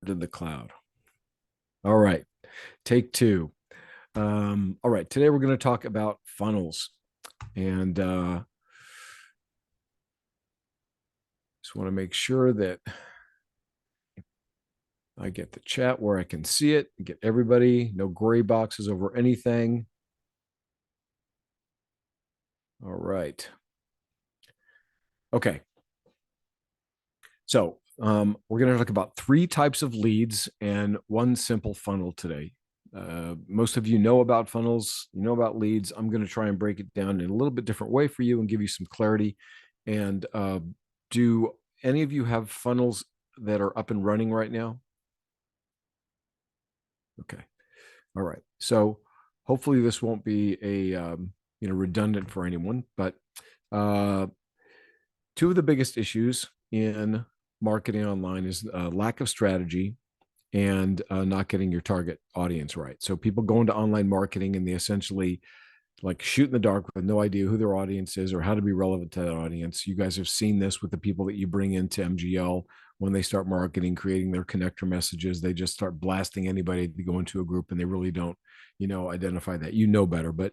in the cloud. All right, take two. All right, today we're going to talk about funnels, and just want to make sure that I get the chat where I can see it, get everybody, no gray boxes over anything. All right. Okay. So we're going to talk about three types of leads and one simple funnel today. Most of you know about funnels, you know about leads. I'm going to try and break it down in a little bit different way for you and give you some clarity. And do any of you have funnels that are up and running right now? Okay. All right. So hopefully this won't be a redundant for anyone, but uh, two of the biggest issues in marketing online is lack of strategy and not getting your target audience right. So people go into online marketing and they essentially like shoot in the dark with no idea who their audience is or how to be relevant to that audience. You guys have seen this with the people that you bring into MGL when they start marketing, creating their connector messages. They just start blasting anybody to go into a group and they really don't, identify that. You know better. But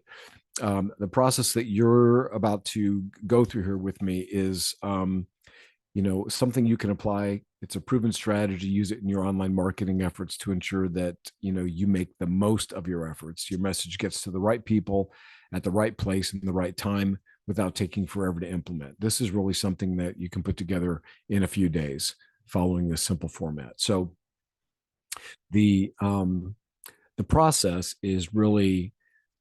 the process that you're about to go through here with me is something you can apply. It's a proven strategy. Use it in your online marketing efforts to ensure that you make the most of your efforts. Your message gets to the right people at the right place and the right time without taking forever to implement. This is really something that you can put together in a few days following this simple format. So the process is really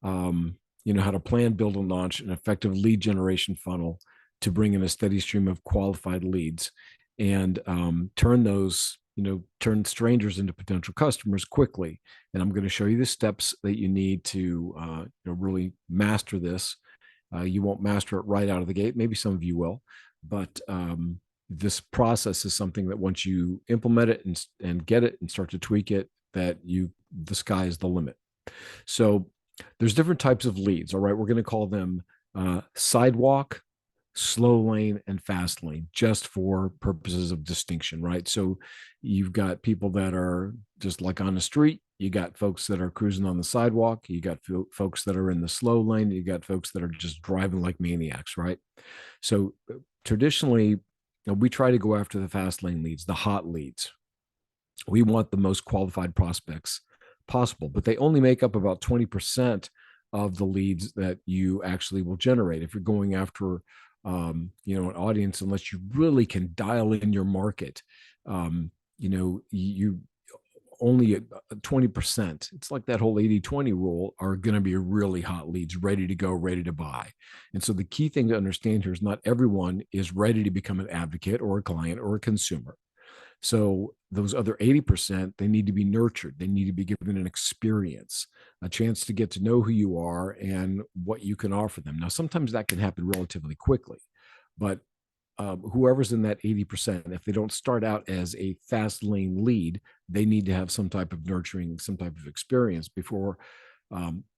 how to plan, build, and launch an effective lead generation funnel to bring in a steady stream of qualified leads and turn strangers into potential customers quickly. And I'm going to show you the steps that you need to really master this. You won't master it right out of the gate. Maybe some of you will, but this process is something that once you implement it and get it and start to tweak it, the sky is the limit. So there's different types of leads. All right, we're going to call them sidewalk, slow lane, and fast lane, just for purposes of distinction, right? So you've got people that are just like on the street. You got folks that are cruising on the sidewalk. You got folks that are in the slow lane. You got folks that are just driving like maniacs, right? So traditionally, we try to go after the fast lane leads, the hot leads. We want the most qualified prospects possible, but they only make up about 20% of the leads that you actually will generate. If you're going after, an audience, unless you really can dial in your market, you only 20%. It's like that whole 80-20 rule are going to be really hot leads, ready to go, ready to buy. And so the key thing to understand here is not everyone is ready to become an advocate or a client or a consumer. So those other 80%, they need to be nurtured. They need to be given an experience, a chance to get to know who you are and what you can offer them. Now, sometimes that can happen relatively quickly, but whoever's in that 80%, if they don't start out as a fast lane lead, they need to have some type of nurturing, some type of experience before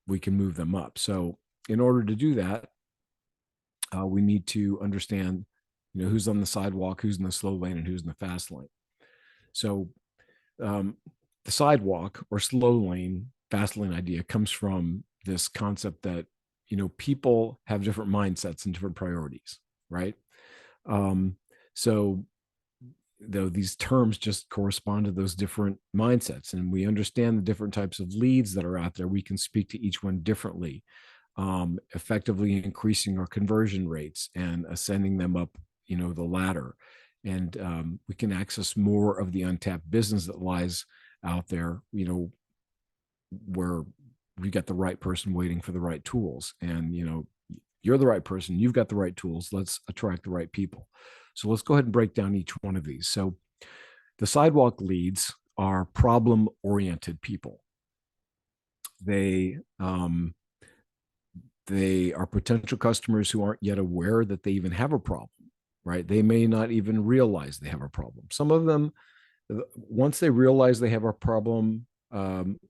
we can move them up. So in order to do that, we need to understand, who's on the sidewalk, who's in the slow lane, and who's in the fast lane. So the sidewalk or slow lane, fast lane idea comes from this concept that, people have different mindsets and different priorities, right? So though these terms just correspond to those different mindsets, and we understand the different types of leads that are out there, we can speak to each one differently, effectively increasing our conversion rates and ascending them up, the ladder. And we can access more of the untapped business that lies out there, where we got the right person waiting for the right tools. And, you're the right person, you've got the right tools. Let's attract the right people. So let's go ahead and break down each one of these. So the sidewalk leads are problem-oriented people. They are potential customers who aren't yet aware that they even have a problem, right? They may not even realize they have a problem. Some of them, once they realize they have a problem,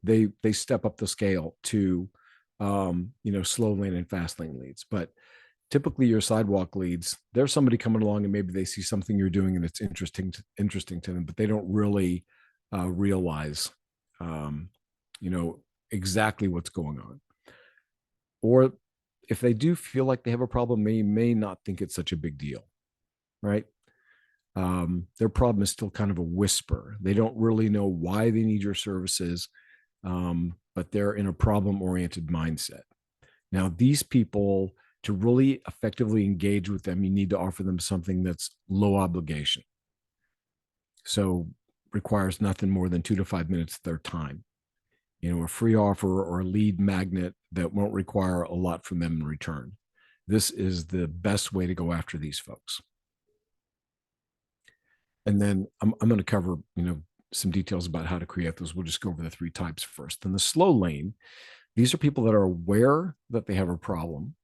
they step up the scale to slow lane and fast lane leads. But typically your sidewalk leads, there's somebody coming along and maybe they see something you're doing and it's interesting to them, but they don't really realize, um, you know, exactly what's going on. Or if they do feel like they have a problem, they may not think it's such a big deal, right? Their problem is still kind of a whisper. They don't really know why they need your services, but they're in a problem oriented mindset. Now, these people, to really effectively engage with them, you need to offer them something that's low obligation. So, requires nothing more than 2 to 5 minutes of their time. A free offer or a lead magnet that won't require a lot from them in return. This is the best way to go after these folks. And then I'm going to cover, some details about how to create those. We'll just go over the three types first. In the slow lane, these are people that are aware that they have a problem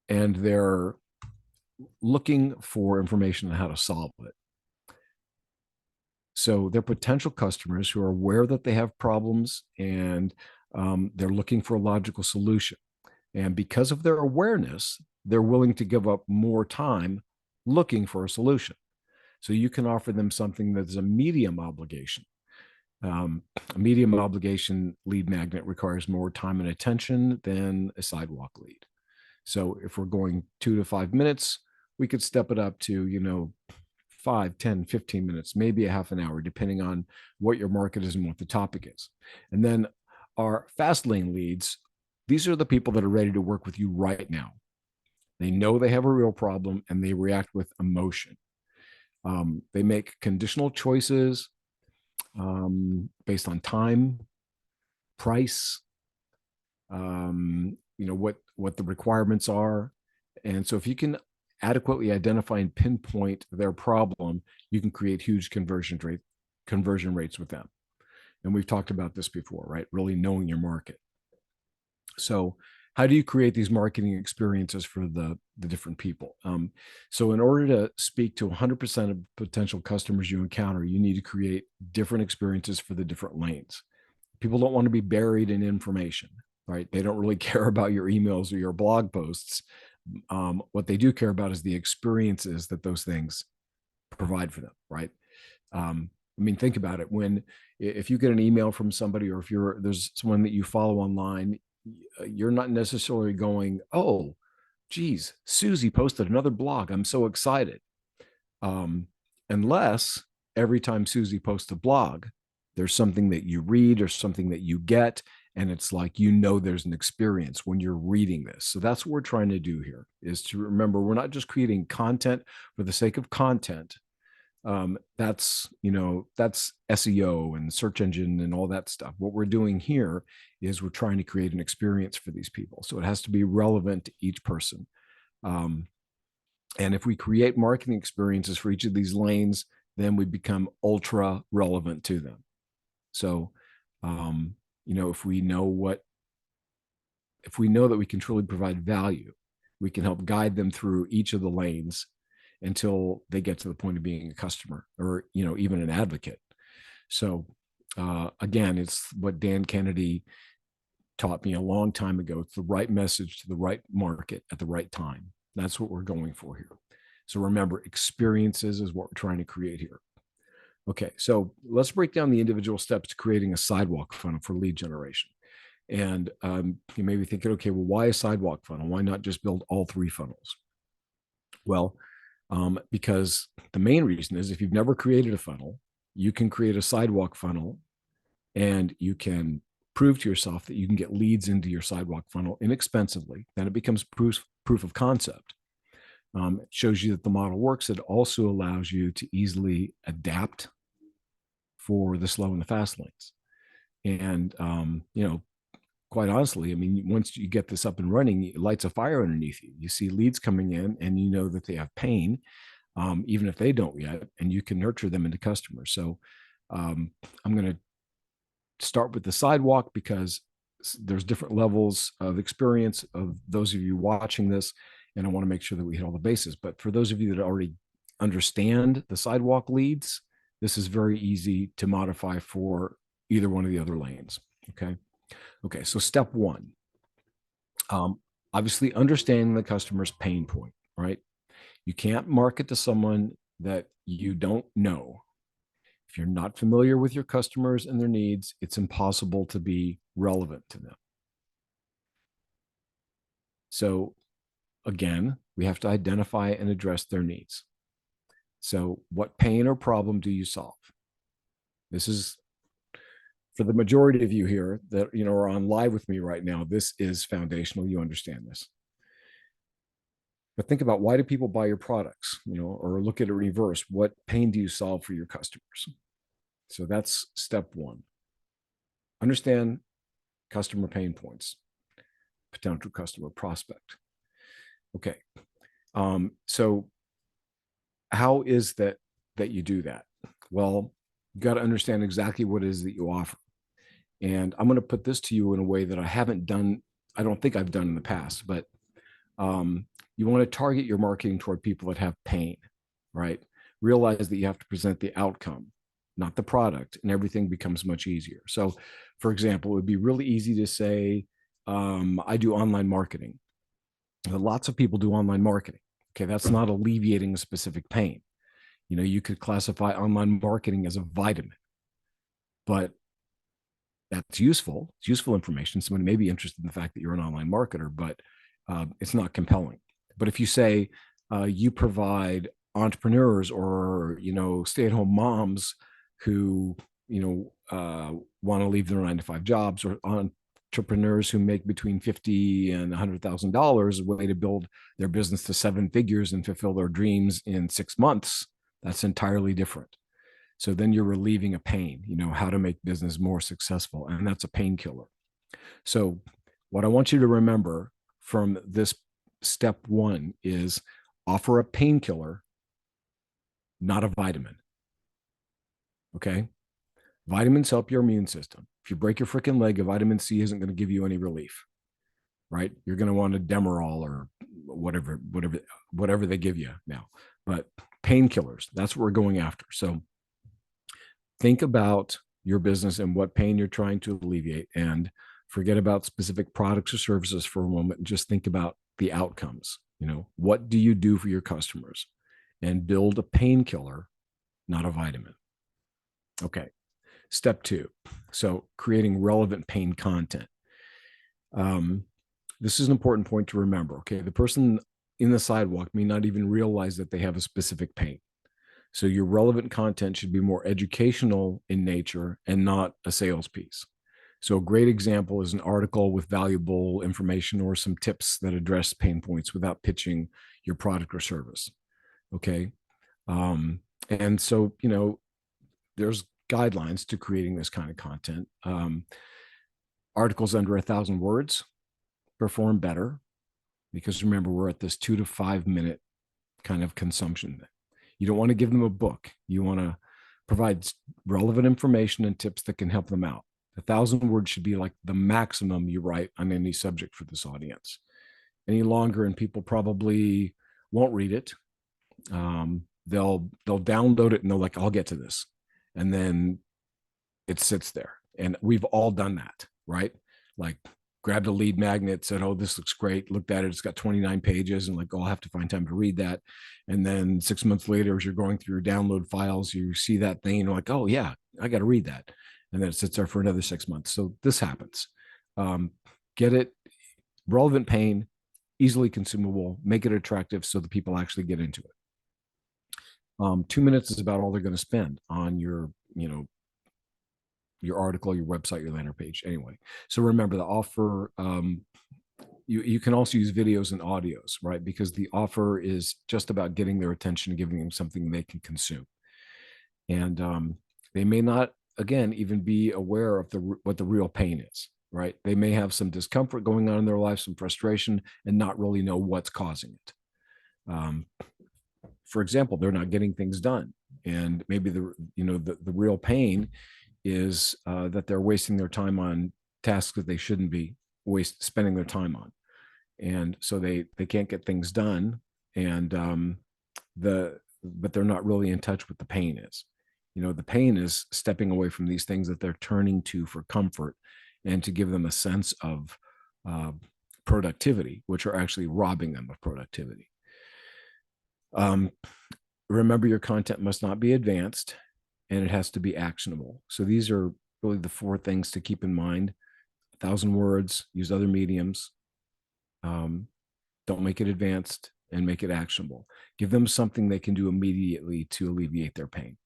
and they're looking for information on how to solve it. So they're potential customers who are aware that they have problems and they're looking for a logical solution. And because of their awareness, they're willing to give up more time looking for a solution. So you can offer them something that's a medium obligation. A medium obligation lead magnet requires more time and attention than a sidewalk lead. So if we're going 2 to 5 minutes, we could step it up to, 5, 10, 15 minutes, maybe a half an hour, depending on what your market is and what the topic is. And then our fast lane leads, these are the people that are ready to work with you right now. They know they have a real problem and they react with emotion. They make conditional choices based on time, price, what the requirements are. And so if you can adequately identify and pinpoint their problem, you can create huge conversion rates with them. And we've talked about this before, right? Really knowing your market. So how do you create these marketing experiences for the different people? So in order to speak to 100% of potential customers you encounter, you need to create different experiences for the different lanes. People don't want to be buried in information, right? They don't really care about your emails or your blog posts. What they do care about is the experiences that those things provide for them, right? Think about it. If you get an email from somebody, or if there's someone that you follow online, you're not necessarily going, "Oh, geez, Susie posted another blog. I'm so excited." Unless every time Susie posts a blog, there's something that you read or something that you get, and it's like, there's an experience when you're reading this. So that's what we're trying to do here, is to remember we're not just creating content for the sake of content. That's SEO and search engine and all that stuff. What we're doing here is we're trying to create an experience for these people. So it has to be relevant to each person. And if we create marketing experiences for each of these lanes, then we become ultra relevant to them. So, if we know that we can truly provide value, we can help guide them through each of the lanes until they get to the point of being a customer or, even an advocate. So, again, it's what Dan Kennedy taught me a long time ago. It's the right message to the right market at the right time. That's what we're going for here. So remember, experiences is what we're trying to create here. Okay, so let's break down the individual steps to creating a sidewalk funnel for lead generation. And you may be thinking, okay, well, why a sidewalk funnel? Why not just build all three funnels? Well, because the main reason is if you've never created a funnel, you can create a sidewalk funnel and you can prove to yourself that you can get leads into your sidewalk funnel inexpensively. Then it becomes proof of concept. It shows you that the model works. It also allows you to easily adapt for the slow and the fast lanes. And, quite honestly, once you get this up and running, it lights a fire underneath you. You see leads coming in and you know that they have pain, even if they don't yet, and you can nurture them into customers. So I'm going to start with the sidewalk because there's different levels of experience of those of you watching this, and I want to make sure that we hit all the bases. But for those of you that already understand the sidewalk leads, this is very easy to modify for either one of the other lanes. Okay, so step one, obviously understanding the customer's pain point, right? You can't market to someone that you don't know. If you're not familiar with your customers and their needs, it's impossible to be relevant to them. So again, we have to identify and address their needs. So what pain or problem do you solve? This is for the majority of you here that are on live with me right now. This is foundational. You understand this. But think about, why do people buy your products? Or look at it reverse. What pain do you solve for your customers? So that's step one. Understand customer pain points, potential customer prospect. Okay. So how is that you do that? Well, you got to understand exactly what it is that you offer. And I'm going to put this to you in a way that I don't think I've done in the past, but you want to target your marketing toward people that have pain, right? Realize that you have to present the outcome, not the product, and everything becomes much easier. So, for example, it would be really easy to say, I do online marketing. Lots of people do online marketing. Okay, that's not alleviating a specific pain. You could classify online marketing as a vitamin, but that's useful. It's useful information. Someone may be interested in the fact that you're an online marketer, but it's not compelling. But if you say you provide entrepreneurs or stay-at-home moms who want to leave their 9-to-5 jobs, or entrepreneurs who make between $50,000 and $100,000, a way to build their business to 7 figures and fulfill their dreams in 6 months, that's entirely different. So then you're relieving a pain, how to make business more successful. And that's a painkiller. So what I want you to remember from this step one is offer a painkiller, not a vitamin. Okay. Vitamins help your immune system. If you break your freaking leg, a vitamin C isn't going to give you any relief, right? You're going to want a Demerol or whatever they give you now. But painkillers, that's what we're going after. So think about your business and what pain you're trying to alleviate, and forget about specific products or services for a moment and just think about the outcomes. What do you do for your customers? And build a painkiller, not a vitamin. Okay. Step two. So creating relevant pain content. This is an important point to remember. Okay. The person in the sidewalk may not even realize that they have a specific pain. So your relevant content should be more educational in nature and not a sales piece. So a great example is an article with valuable information or some tips that address pain points without pitching your product or service. Okay. And so, there's guidelines to creating this kind of content. Articles under 1,000 words perform better, because remember, we're at this 2 to 5 minute kind of consumption. You don't want to give them a book. You want to provide relevant information and tips that can help them out. 1,000 words should be like the maximum you write on any subject for this audience. Any longer, and people probably won't read it. They'll download it and they're like, I'll get to this. And then it sits there. And we've all done that, right? Like, grabbed a lead magnet, said, oh, this looks great. Looked at it. It's got 29 pages, and like, oh, I'll have to find time to read that. And then 6 months later, as you're going through your download files, you see that thing and you're like, oh yeah, I got to read that. And then it sits there for another 6 months. So this happens. Get it relevant pain, easily consumable, make it attractive so the people actually get into it. 2 minutes is about all they're going to spend on your article, your website, your landing page. Anyway, so remember the offer. You can also use videos and audios, right? Because the offer is just about getting their attention and giving them something they can consume. And they may not, again, even be aware of what the real pain is, right? They may have some discomfort going on in their life, some frustration, and not really know what's causing it. For example, they're not getting things done, and maybe the real pain is that they're wasting their time on tasks that they shouldn't be spending their time on, and so they can't get things done, and but they're not really in touch with the pain is. The pain is stepping away from these things that they're turning to for comfort and to give them a sense of productivity, which are actually robbing them of productivity. Remember, your content must not be advanced. and it has to be actionable. So these are really the four things to keep in mind. 1,000 words, use other mediums, um, don't make it advanced, and make it actionable. Give them something they can do immediately to alleviate their pain.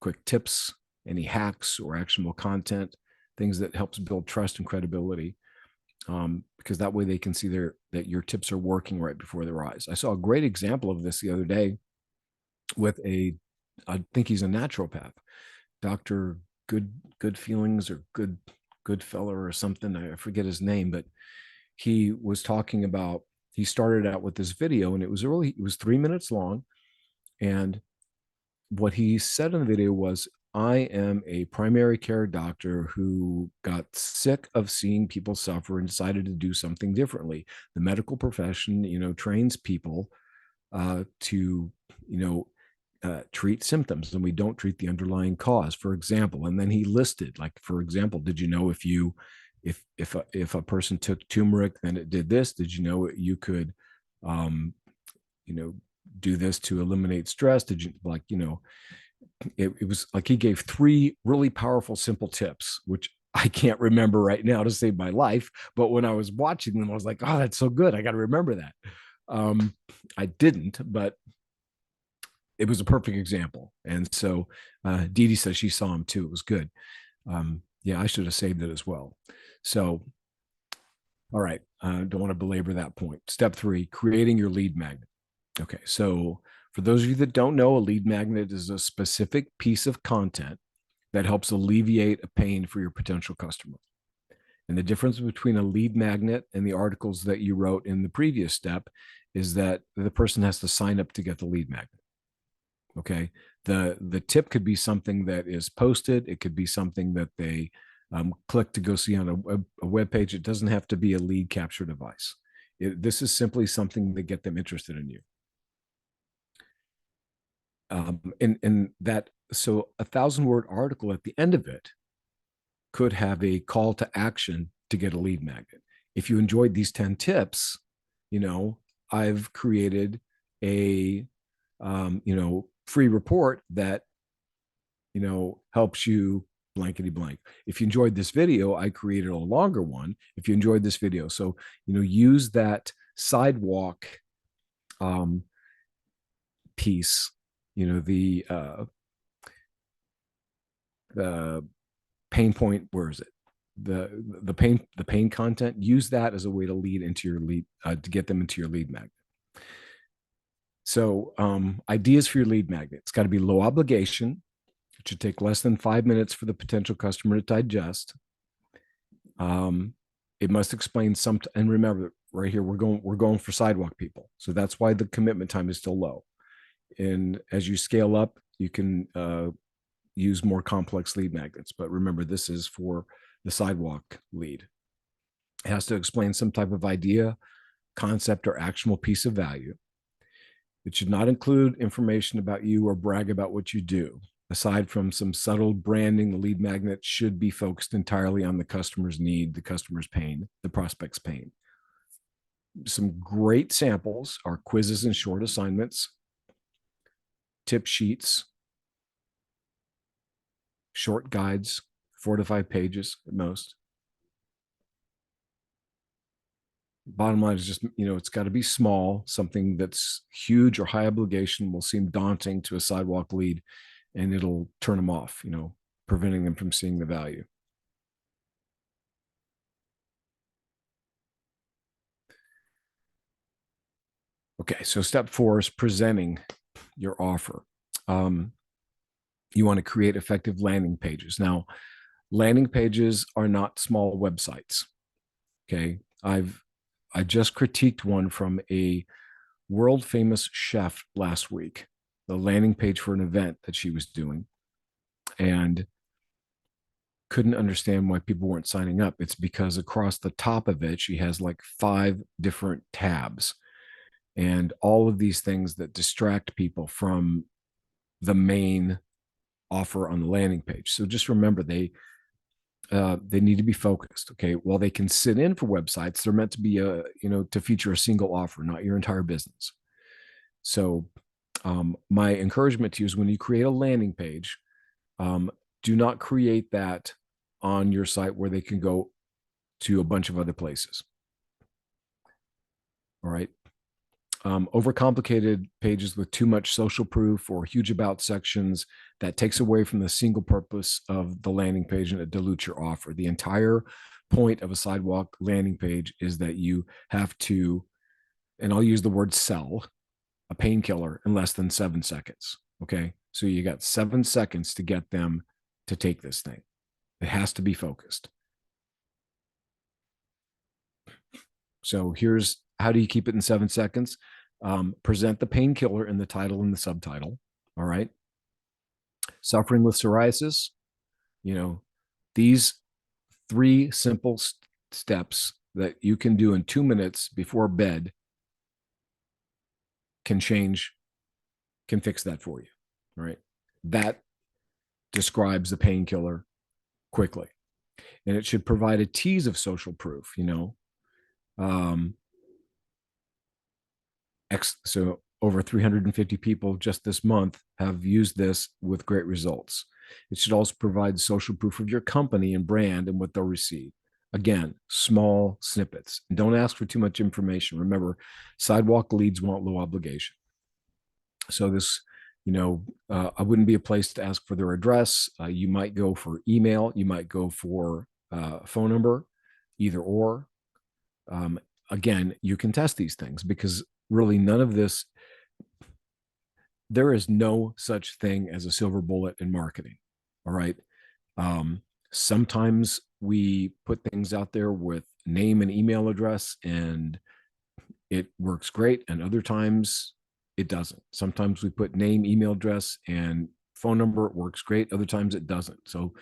Quick tips, any hacks or actionable content, things that helps build trust and credibility, because that way they can see that your tips are working right before their eyes. I saw a great example of this the other day with I think he's a naturopath, Dr. Good Feelings or Good Feller or something. I forget his name, but he was talking about, he started out with this video, and it was 3 minutes long. And what he said in the video was, I am a primary care doctor who got sick of seeing people suffer and decided to do something differently. The medical profession, trains people to, treat symptoms, and we don't treat the underlying cause, for example. And then he listed, like, for example, did you know if a person took turmeric, then it did this? Did you know you could, um, do this to eliminate stress? Did you, like, it was like he gave three really powerful, simple tips, which I can't remember right now to save my life. But when I was watching them, I was like, oh, that's so good. I got to remember that. I didn't, but it was a perfect example. And so Dee Dee says she saw him too. It was good. Yeah, I should have saved it as well. So, all right. Don't want to belabor that point. Step 3, creating your lead magnet. Okay. So for those of you that don't know, a lead magnet is a specific piece of content that helps alleviate a pain for your potential customer. And the difference between a lead magnet and the articles that you wrote in the previous step is that the person has to sign up to get the lead magnet. Okay. The tip could be something that is posted. It could be something that they click to go see on a web page. It doesn't have to be a lead capture device. This is simply something to get them interested in you. And that, so 1,000-word article at the end of it could have a call to action to get a lead magnet. If you enjoyed these 10 tips, I've created a, free report that, helps you blankety blank. If you enjoyed this video, I created a longer one. If you enjoyed this video, so, use that sidewalk piece, the pain point, where is it? The pain content, use that as a way to lead into your lead, to get them into your lead magnet. So ideas for your lead magnet: it's got to be low obligation. It should take less than 5 minutes for the potential customer to digest. It must explain some, and remember, right here, we're going for sidewalk people, so that's why the commitment time is still low. And as you scale up, you can use more complex lead magnets, but remember, this is for the sidewalk lead. It has to explain some type of idea, concept, or actionable piece of value. It should not include information about you or brag about what you do. Aside from some subtle branding, the lead magnet should be focused entirely on the customer's need, the customer's pain, the prospect's pain. Some great samples are quizzes and short assignments, tip sheets, short guides, 4 to 5 pages at most. Bottom line is just, it's got to be small. Something that's huge or high obligation will seem daunting to a sidewalk lead, and it'll turn them off, preventing them from seeing the value. Okay, so step 4 is presenting your offer. You want to create effective landing pages. Now, landing pages are not small websites. Okay, I just critiqued one from a world famous chef last week, the landing page for an event that she was doing, and couldn't understand why people weren't signing up. It's because across the top of it, she has like 5 different tabs, and all of these things that distract people from the main offer on the landing page. So just remember, they need to be focused. Okay, while they can sit in for websites, they're meant to be to feature a single offer, not your entire business. So my encouragement to you is, when you create a landing page, Um, do not create that on your site where they can go to a bunch of other places. All right. Overcomplicated pages with too much social proof or huge about sections that takes away from the single purpose of the landing page and it dilutes your offer. The entire point of a sidewalk landing page is that you have to, and I'll use the word sell, a painkiller in less than 7 seconds. Okay. So you got 7 seconds to get them to take this thing. It has to be focused. So here's how do you keep it in 7 seconds? Present the painkiller in the title and the subtitle. All right. Suffering with psoriasis, you know, these three simple steps that you can do in 2 minutes before bed can change, can fix that for you. All right. That describes the painkiller quickly. And it should provide a tease of social proof, Um, so over 350 people just this month have used this with great results. It should also provide social proof of your company and brand and what they'll receive. Again, small snippets. Don't ask for too much information. Remember, sidewalk leads want low obligation. So this, I wouldn't be a place to ask for their address. You might go for email. You might go for phone number, either or. Again, you can test these things because really none of this, there is no such thing as a silver bullet in marketing. All right. Sometimes we put things out there with name and email address and it works great. And other times it doesn't. Sometimes we put name, email address, and phone number. It works great. Other times it doesn't. So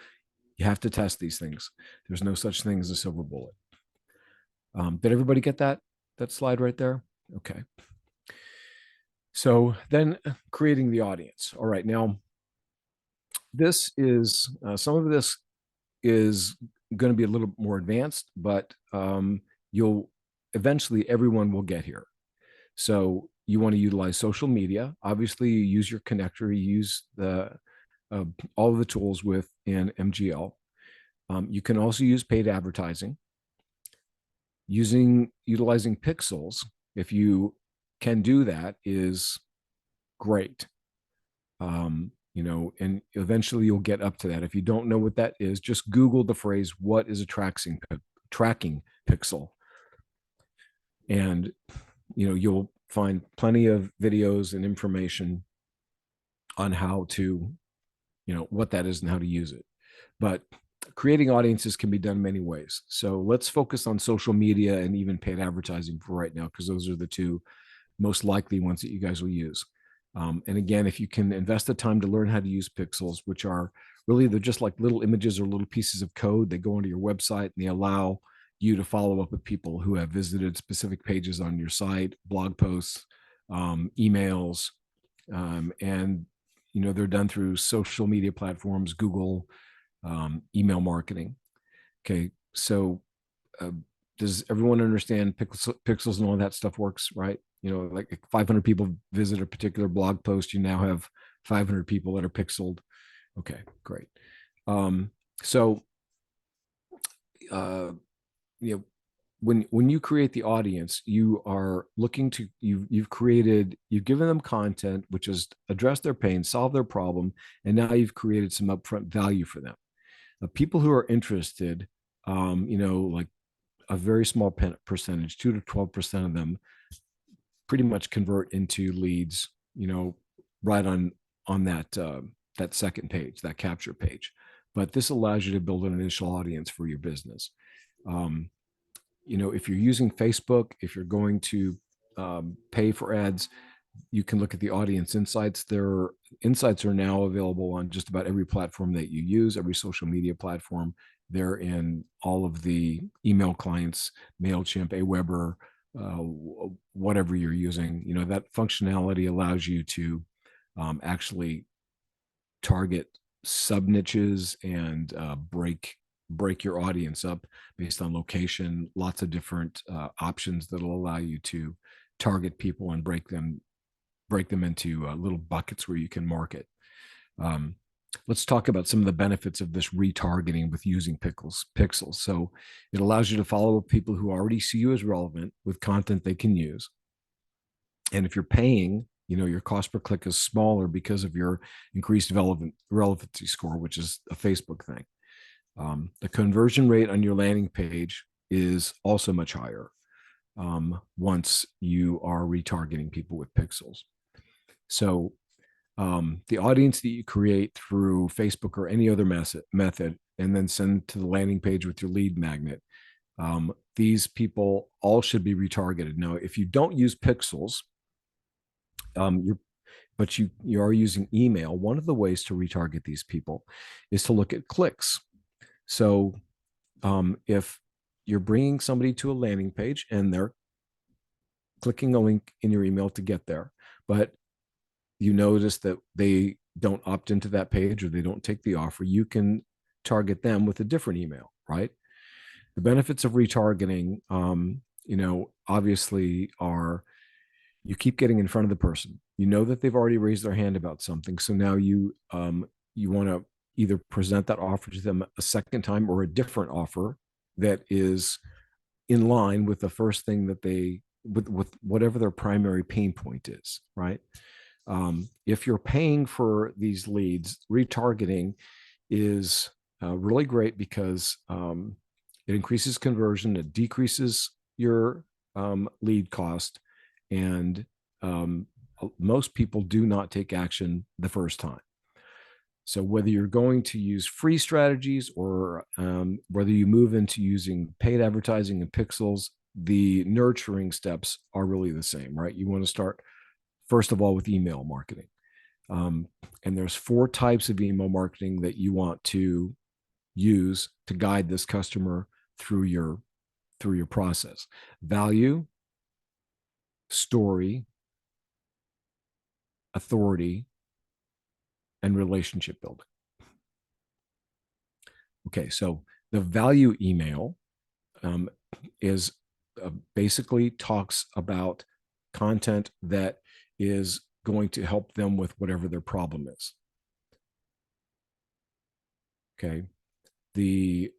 you have to test these things. There's no such thing as a silver bullet. Did everybody get that slide right there? Okay. So then creating the audience. All right. Now, this is some of this is going to be a little more advanced, but you'll eventually everyone will get here. So you want to utilize social media. Obviously, you use your connector, you use the all of the tools within MGL. You can also use paid advertising. Utilizing pixels, if you can do that, is great. And eventually you'll get up to that. If you don't know what that is, just Google the phrase, what is a tracking pixel? And, you'll find plenty of videos and information on how to, what that is and how to use it. But creating audiences can be done many ways. So let's focus on social media and even paid advertising for right now, because those are the two most likely ones that you guys will use. And again, if you can invest the time to learn how to use pixels, which are really, they're just like little images or little pieces of code. They go into your website and they allow you to follow up with people who have visited specific pages on your site, blog posts, emails, and they're done through social media platforms, Google, email marketing. Okay, so does everyone understand pixels and all that stuff works, right? Like 500 people visit a particular blog post, you now have 500 people that are pixeled. Okay, great. So, uh, when you create the audience, you are looking to you've given them content which has addressed their pain, solved their problem, and now you've created some upfront value for them. People who are interested, like a very small percentage, 2 to 12% of them, pretty much convert into leads, right on that second page, that capture page. But this allows you to build an initial audience for your business. If you're using Facebook, if you're going to pay for ads, you can look at the audience insights. Their insights are now available on just about every platform that you use, every social media platform. They're in all of the email clients, MailChimp, Aweber, whatever you're using. That functionality allows you to actually target sub niches and break your audience up based on location. Lots of different options that'll allow you to target people and break them into little buckets where you can market. let's talk about some of the benefits of this retargeting with using pixels. So it allows you to follow people who already see you as relevant with content they can use. And if you're paying, your cost per click is smaller because of your increased relevancy score, which is a Facebook thing. The conversion rate on your landing page is also much higher once you are retargeting people with pixels. So the audience that you create through Facebook or any other method, and then send to the landing page with your lead magnet, these people all should be retargeted. Now, if you don't use pixels, but you are using email, one of the ways to retarget these people is to look at clicks. So if you're bringing somebody to a landing page and they're clicking a link in your email to get there, but you notice that they don't opt into that page or they don't take the offer, you can target them with a different email, right? The benefits of retargeting, obviously are you keep getting in front of the person. You know that they've already raised their hand about something, so now you want to either present that offer to them a second time or a different offer that is in line with the first thing that they with whatever their primary pain point is, right? If you're paying for these leads, retargeting is really great because it increases conversion, it decreases your lead cost, and most people do not take action the first time. So whether you're going to use free strategies or whether you move into using paid advertising and pixels, the nurturing steps are really the same, right? You want to start first of all with email marketing. And there's 4 types of email marketing that you want to use to guide this customer through your process: value, story, authority, and relationship building. Okay, so the value email is basically talks about content that is going to help them with whatever their problem is. Okay, they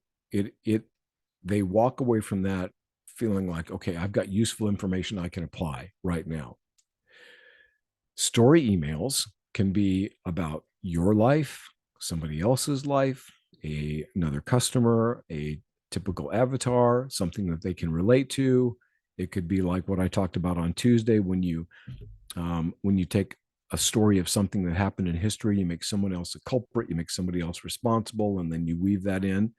walk away from that feeling like, okay, I've got useful information I can apply right now. Story emails can be about your life, somebody else's life, another customer, a typical avatar, something that they can relate to. It could be like what I talked about on Tuesday when you take a story of something that happened in history, you make someone else a culprit, you make somebody else responsible, and then you weave that in.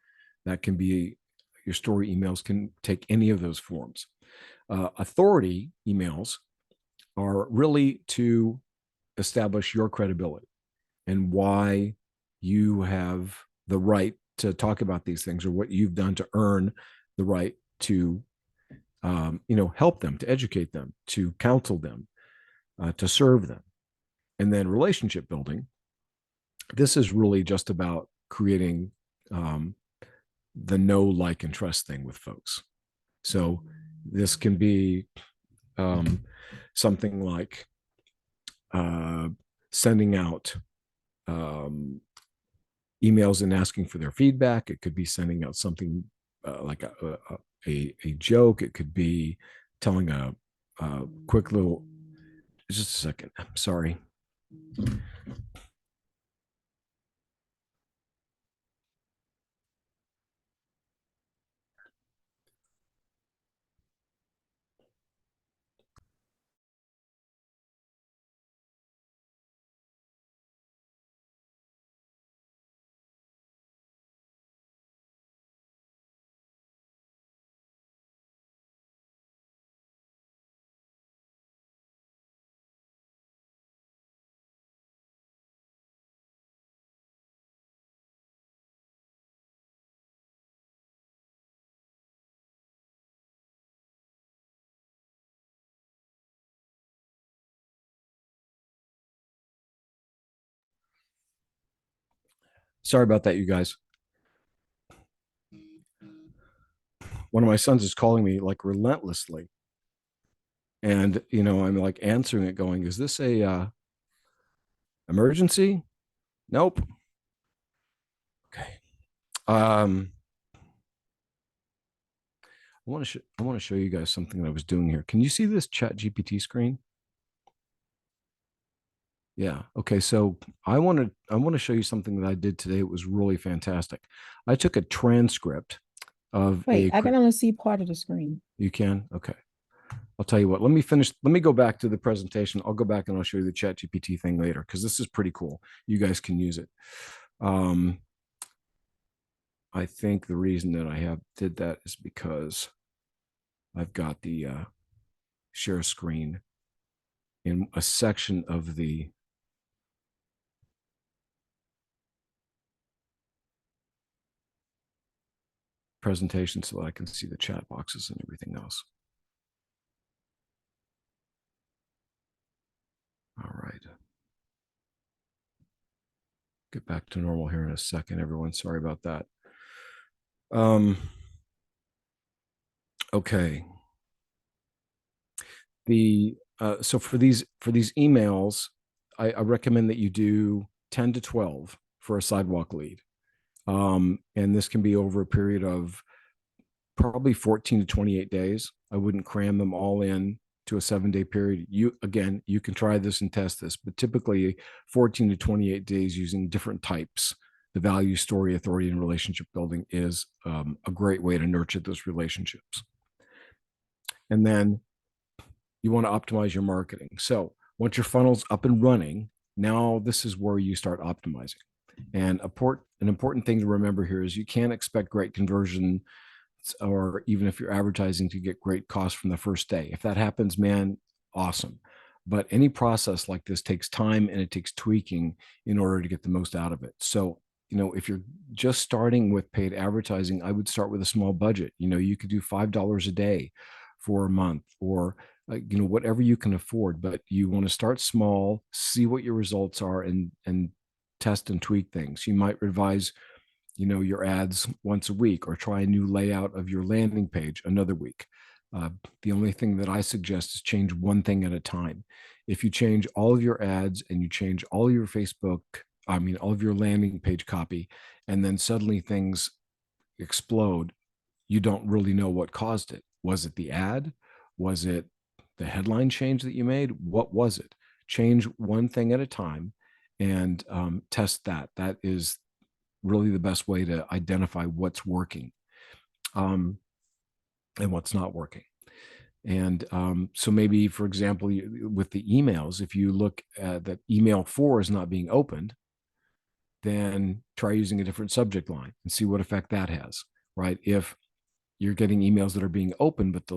That can be your story emails can take any of those forms. Authority emails are really to establish your credibility and why you have the right to talk about these things or what you've done to earn the right to help them, to educate them, to counsel them, to serve them. And then relationship building, this is really just about creating the know, like, and trust thing with folks. So this can be something like sending out emails and asking for their feedback. It could be sending out something like a joke. It could be telling a quick little, just a second, I'm sorry. Sorry about that, you guys. One of my sons is calling me like relentlessly. And, I'm like answering it going, is this a emergency? Nope. Um, I want to show you guys something that I was doing here. Can you see this Chat GPT screen? Yeah. Okay. So I want to show you something that I did today. It was really fantastic. I took a transcript of Wait, I can only see part of the screen. you can? Okay. I'll tell you what, let me finish. Let me go back to the presentation. I'll go back and I'll show you the Chat GPT thing later because this is pretty cool. You guys can use it. Um, I think the reason that I have did that is because I've got the share screen in a section of the presentation so that I can see the chat boxes and everything else. All right. Get back to normal here in a second, everyone. Sorry about that. Um, okay. So for these emails, I recommend that you do 10 to 12 for a sidewalk lead. And this can be over a period of probably 14 to 28 days. I wouldn't cram them all in to a 7-day period. You can try this and test this, but typically 14 to 28 days using different types. The value, story, authority, and relationship building is a great way to nurture those relationships. And then you want to optimize your marketing. So once your funnel's up and running, now this is where you start optimizing. And an important thing to remember here is you can't expect great conversion, or even if you're advertising, to get great costs from the first day. If that happens, man, awesome. But any process like this takes time and it takes tweaking in order to get the most out of it. So, if you're just starting with paid advertising, I would start with a small budget. You could do $5 a day for a month, or whatever you can afford. But you want to start small, see what your results are, and test and tweak things. You might revise your ads once a week, or try a new layout of your landing page another week. The only thing that I suggest is change one thing at a time. If you change all of your ads and you change all of your all of your landing page copy, and then suddenly things explode, you don't really know what caused it. Was it the ad? Was it the headline change that you made? What was it? Change one thing at a time and test that. That is really the best way to identify what's working um, and what's not working. And so maybe, for example, with the emails, if you look at that email 4 is not being opened, then try using a different subject line and see what effect that has, right? If you're getting emails that are being opened, but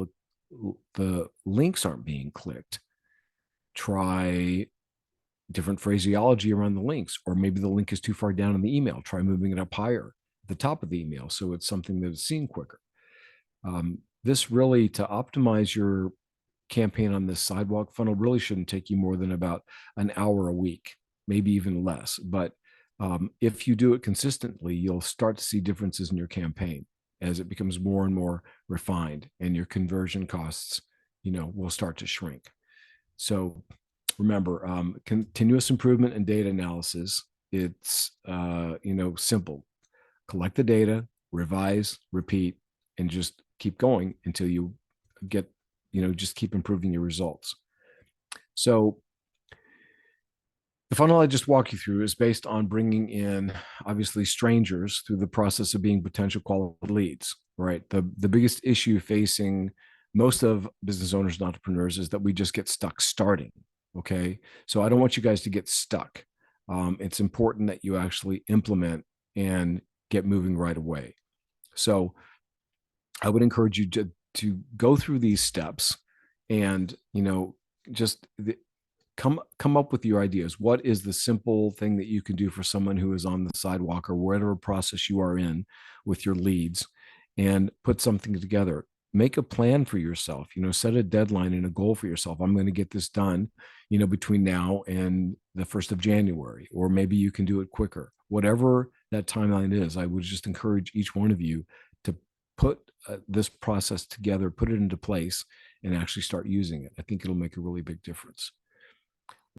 the links aren't being clicked, try different phraseology around the links, or maybe the link is too far down in the email. Try moving it up higher at the top of the email so it's something that is seen quicker. This really, to optimize your campaign on this sidewalk funnel, really shouldn't take you more than about an hour a week, maybe even less. But if you do it consistently, you'll start to see differences in your campaign as it becomes more and more refined, and your conversion costs, will start to shrink. So remember, continuous improvement and data analysis. It's simple. Collect the data, revise, repeat, and just keep going until you get, just keep improving your results. So the funnel I just walked you through is based on bringing in, obviously, strangers through the process of being potential qualified leads, right? The biggest issue facing most of business owners and entrepreneurs is that we just get stuck starting. Okay. So I don't want you guys to get stuck. It's important that you actually implement and get moving right away. So I would encourage you to go through these steps and, just come up with your ideas. What is the simple thing that you can do for someone who is on the sidewalk or whatever process you are in with your leads, and put something together. Make a plan for yourself, set a deadline and a goal for yourself. I'm going to get this done, between now and the 1st of January, or maybe you can do it quicker. Whatever that timeline is, I would just encourage each one of you to put this process together, put it into place, and actually start using it. I think it'll make a really big difference.